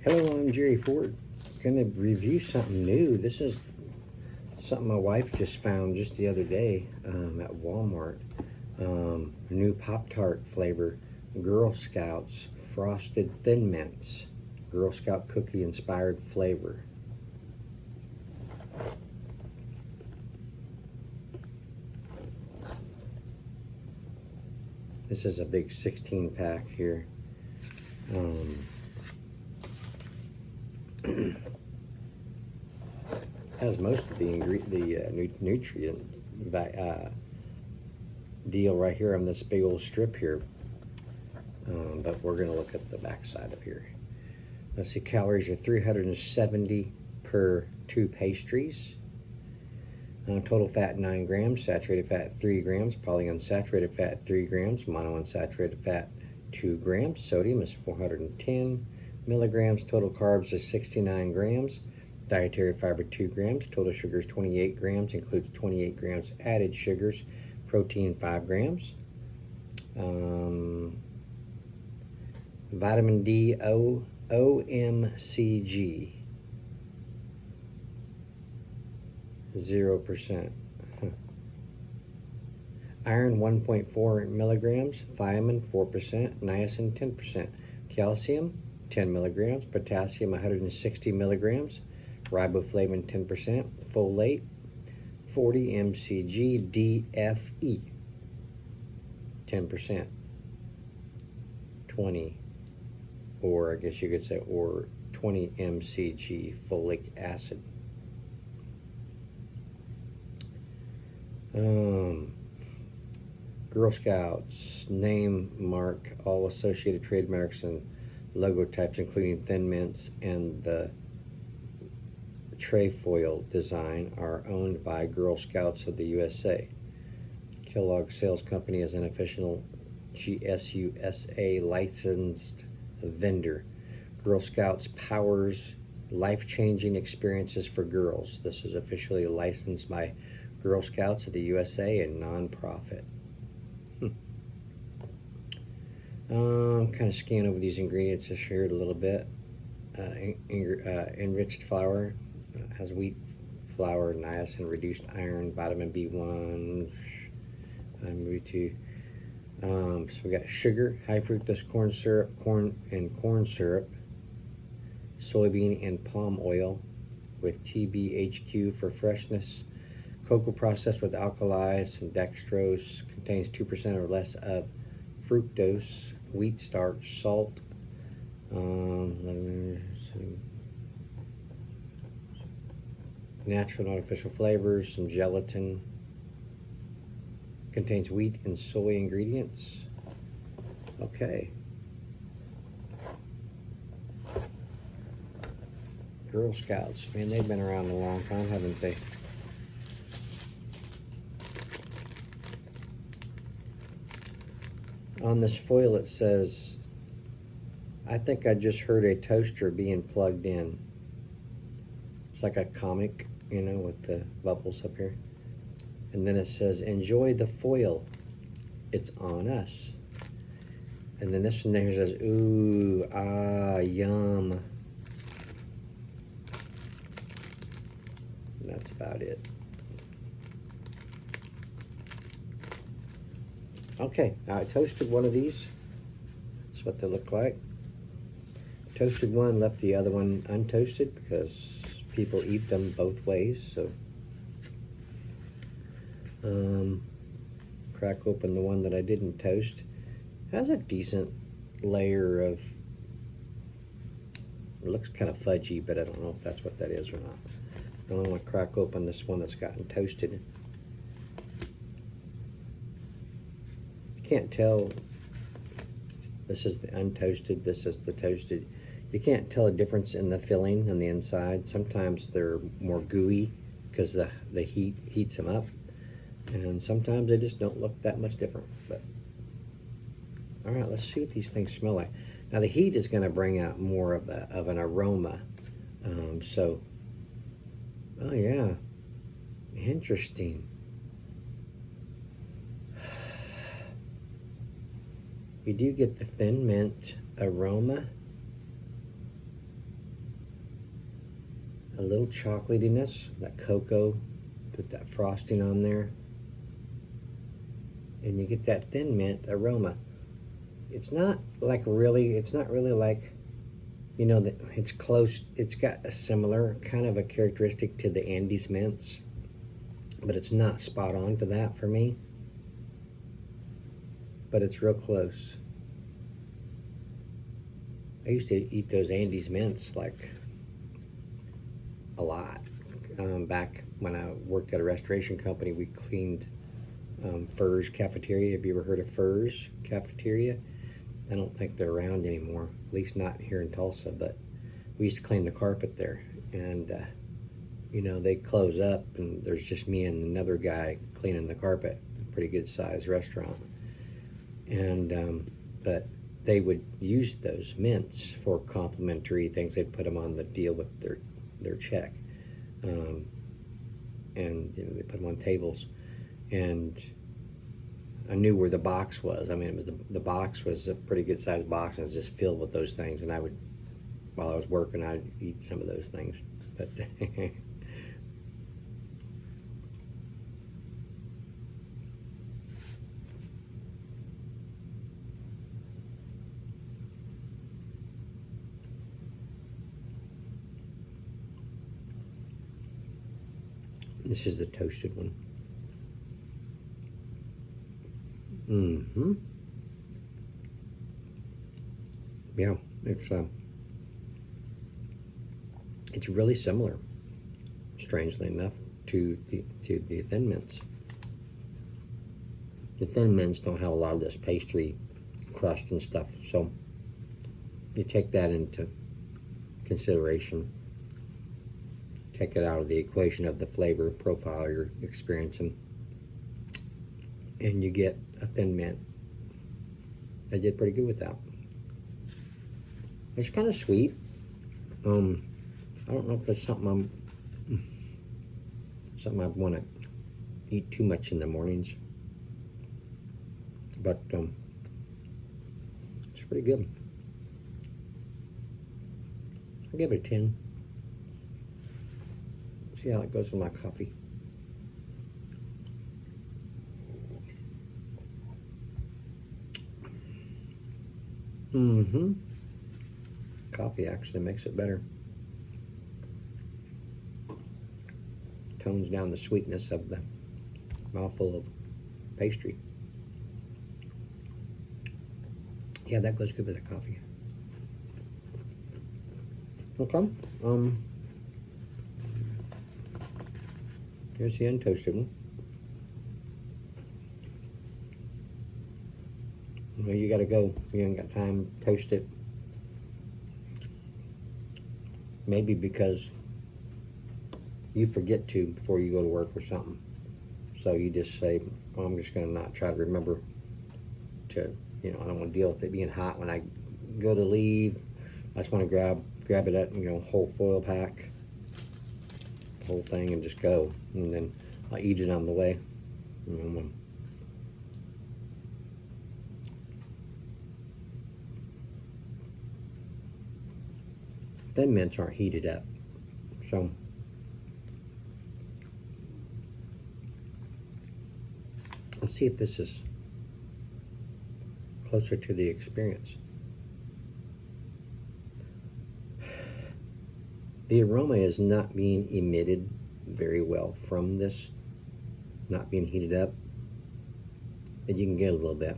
Hello, I'm Jerry Ford. Gonna review something new. This is something my wife just found just the other day at Walmart. New Pop-Tart flavor, Girl Scouts Frosted Thin Mints. Girl Scout cookie inspired flavor. This is a big 16 pack here. Has most of the nutrient deal right here on this big old strip here, but we're going to look at the back side of here. Let's see, calories are 370 per 2 pastries. Total fat 9 grams, saturated fat 3 grams, polyunsaturated fat 3 grams, monounsaturated fat 2 grams, sodium is 410 milligrams, total carbs is 69 grams, dietary fiber 2 grams, total sugars 28 grams, includes 28 grams added sugars, protein 5 grams, vitamin D, OMCG 0%. Iron 1.4 milligrams, thiamine 4%, niacin 10%, calcium 10 milligrams, potassium 160 milligrams, riboflavin 10%, folate 40 mcg, DFE 10%, 20, or I guess you could say, or 20 mcg folic acid. Girl Scouts, name, mark, all associated trademarks and logo types, including Thin Mints and the trefoil design, are owned by Girl Scouts of the USA. Kellogg Sales Company is an official GSUSA licensed vendor. Girl Scouts powers life-changing experiences for girls. This is officially licensed by Girl Scouts of the USA, a non-profit. Kind of scan over these ingredients just here a little bit. Enriched flour has wheat flour, niacin, reduced iron, vitamin B1, vitamin B2. So we got sugar, high fructose corn syrup, corn syrup, soybean and palm oil with TBHQ for freshness. Cocoa processed with alkalis and dextrose, contains 2% or less of fructose, wheat starch, salt, natural and artificial flavors, some gelatin. Contains wheat and soy ingredients. Okay. Girl Scouts, man, they've been around a long time, haven't they? On this foil it says, I think I just heard a toaster being plugged in. It's like a comic, you know, with the bubbles up here. And then it says, enjoy the foil, it's on us. And then this one there says, ooh, ah, yum. And that's about it. Okay, now I toasted one of these. That's what they look like. Toasted one, left the other one untoasted because people eat them both ways. So, crack open the one that I didn't toast. Has a decent layer of, it looks kind of fudgy, but I don't know if that's what that is or not. I don't want to crack open this one that's gotten toasted. Can't tell, this is the untoasted, this is the toasted. You can't tell a difference in the filling on the inside. Sometimes they're more gooey because the heat heats them up, and sometimes they just don't look that much different. But all right, let's see what these things smell like. Now the heat is going to bring out more of an aroma. So, oh yeah, interesting. You do get the thin mint aroma. a little chocolatiness, that cocoa, put that frosting on there, and you get that thin mint aroma. It's not really like, you know, that it's close. It's got a similar kind of a characteristic to the Andes mints, but it's not spot on to that for me. But it's real close. I used to eat those Andes mints like a lot. Back when I worked at a restoration company, we cleaned Furs Cafeteria. Have you ever heard of Furs Cafeteria? I don't think they're around anymore, at least not here in Tulsa, but we used to clean the carpet there. And, you know, they close up and there's just me and another guy cleaning the carpet. A pretty good sized restaurant. And, but they would use those mints for complimentary things. They'd put them on the deal with their check. And, you know, they put them on tables. And I knew where the box was. I mean, it was the box was a pretty good sized box, and it was just filled with those things. And I would, while I was working, I'd eat some of those things. But this is the toasted one. Yeah, it's really similar, strangely enough, to the Thin Mints. The Thin Mints don't have a lot of this pastry crust and stuff, so you take that into consideration. Take it out of the equation of the flavor profile you're experiencing, and you get a Thin Mint. I did pretty good with that. It's kind of sweet. I don't know if it's something I want to eat too much in the mornings, but it's pretty good. I'll give it a 10. See how it goes with my coffee. Coffee actually makes it better. Tones down the sweetness of the mouthful of pastry. Yeah, that goes good with the coffee. Okay. Here's the untoasted one. Well, you gotta go. You ain't got time to toast it. Maybe because you forget to before you go to work or something. So you just say, well, I'm just gonna not try to remember to, you know, I don't want to deal with it being hot when I go to leave. I just want to grab it up, you know, whole foil pack, the whole thing, and just go. And then I'll eat it on the way. You know, Thin Mints aren't heated up, so let's see if this is closer to the experience. The aroma is not being emitted very well from this, not being heated up, and you can get a little bit.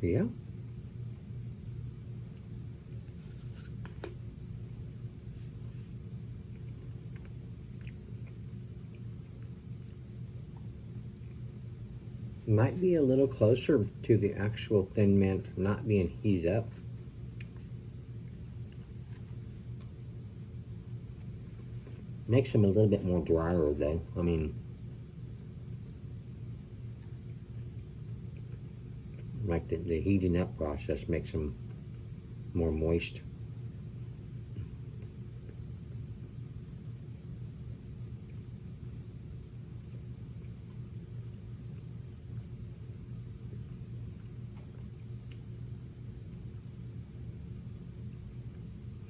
Yeah. Might be a little closer to the actual Thin Mint not being heated up. Makes them a little bit more drier though. I mean, like the heating up process makes them more moist.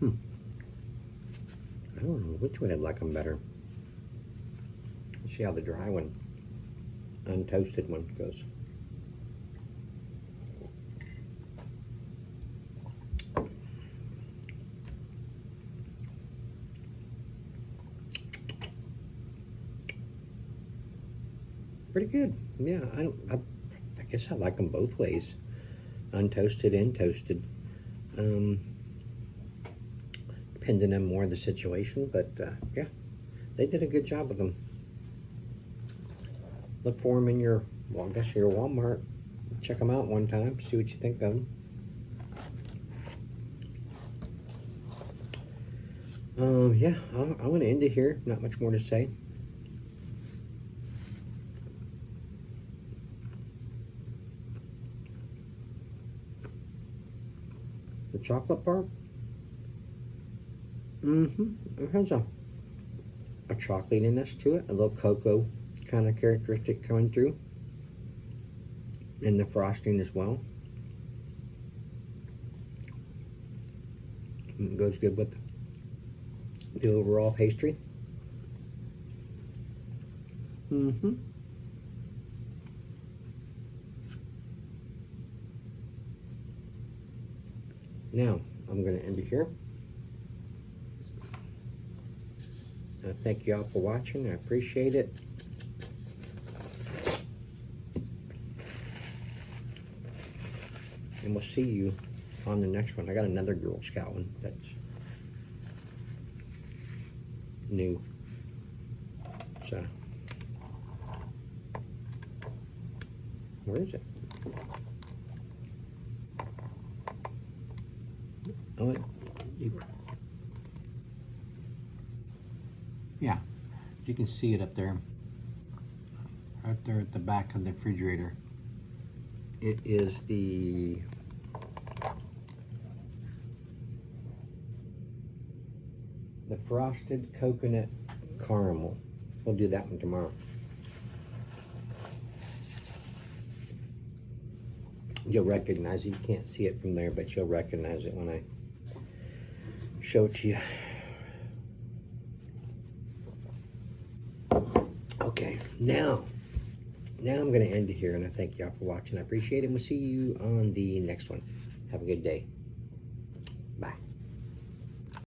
I don't know which way I'd like them better. Let's see how the dry one, untoasted one goes. Pretty good. Yeah, I guess I like them both ways, untoasted and toasted. Depending on more of the situation, but yeah, they did a good job of them. Look for them in your, well, I guess your Walmart. Check them out one time, see what you think of them. Yeah, I'm going to end it here. Not much more to say. The chocolate part, it has a chocolatiness to it, a little cocoa kind of characteristic coming through, and the frosting as well. It goes good with the overall pastry. Now, I'm going to end it here. Thank you all for watching. I appreciate it. And we'll see you on the next one. I got another Girl Scout one that's new. So, where is it? Oh, yeah, you can see it up there, right there at the back of the refrigerator. It is the frosted coconut caramel. We'll do that one tomorrow. You'll recognize it. You can't see it from there, but you'll recognize it when I show it to you. Okay, now I'm going to end it here, and I thank y'all for watching. I appreciate it, and we'll see you on the next one. Have a good day. Bye.